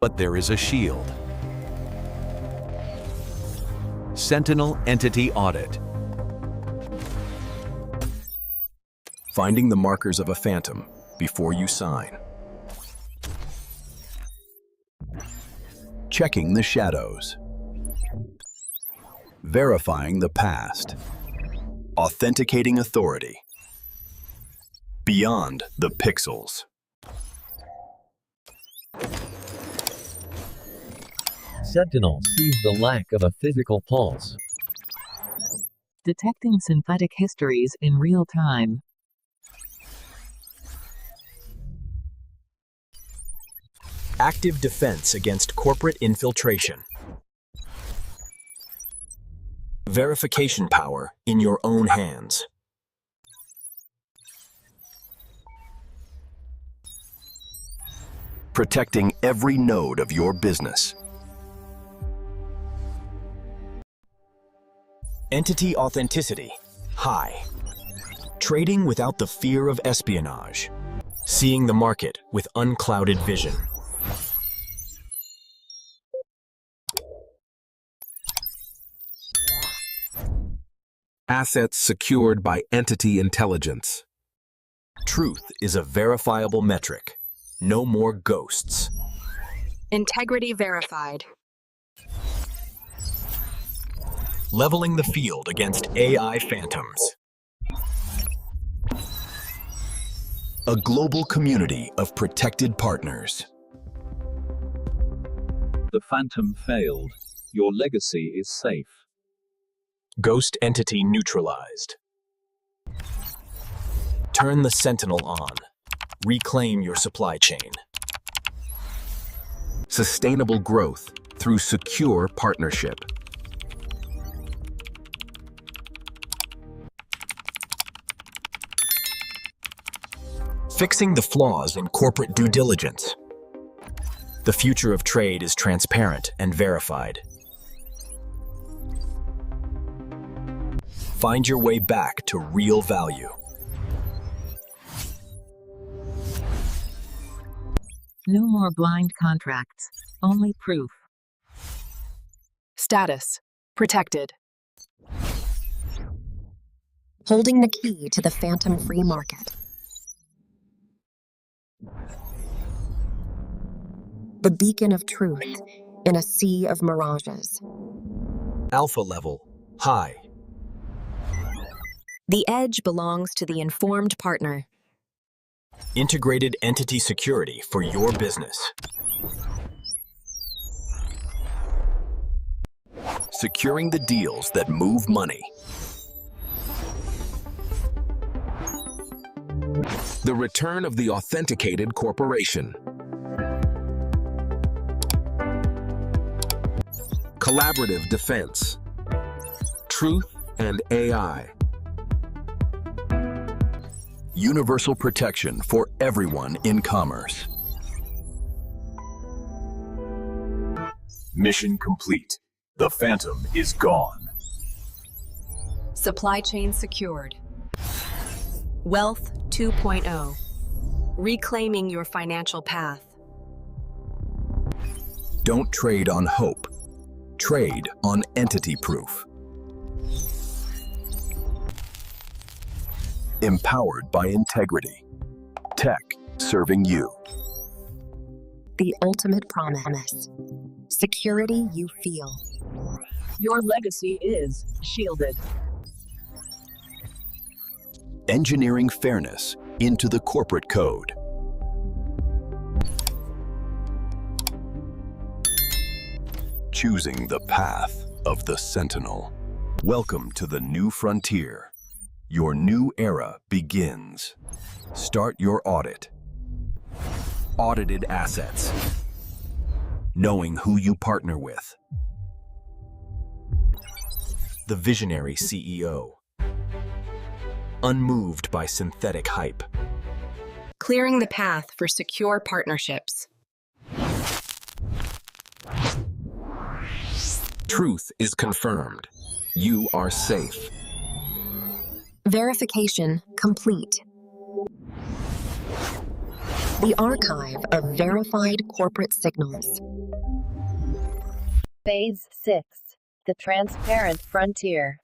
But there is a shield. Sentinel Entity Audit. Finding the markers of a phantom before you sign. Checking the shadows. Verifying the past. Authenticating authority. Beyond the pixels. Sentinel sees the lack of a physical pulse. Detecting synthetic histories in real time. Active defense against corporate infiltration. Verification power in your own hands. Protecting every node of your business. Entity authenticity high. Trading without the fear of espionage. Seeing the market with unclouded vision. Assets secured by entity intelligence. Truth is a verifiable metric. No more ghosts. Integrity verified. Leveling the field against AI phantoms. A global community of protected partners. The Phantom failed. Your legacy is safe. Ghost entity neutralized. Turn the Sentinel on. Reclaim your supply chain. Sustainable growth through secure partnership. Fixing the flaws in corporate due diligence. The future of trade is transparent and verified. Find your way back to real value. No more blind contracts, only proof. Status protected. Holding the key to the phantom free market. The beacon of truth in a sea of mirages. Alpha level high. The edge belongs to the informed partner. Integrated entity security for your business. Securing the deals that move money. The return of the authenticated corporation. Collaborative defense. Truth and AI. Universal protection for everyone in commerce. Mission complete. The Phantom is gone. Supply chain secured. Wealth 2.0. Reclaiming your financial path. Don't trade on hope. Trade on entity proof. Empowered by integrity. Tech serving you. The ultimate promise. Security you feel. Your legacy is shielded. Engineering fairness into the corporate code. Choosing the path of the Sentinel. Welcome to the new frontier. Your new era begins. Start your audit. Audited assets. Knowing who you partner with. The visionary CEO. Unmoved by synthetic hype. Clearing the path for secure partnerships. Truth is confirmed. You are safe. Verification complete. The archive of verified corporate signals. Phase 6. The Transparent Frontier.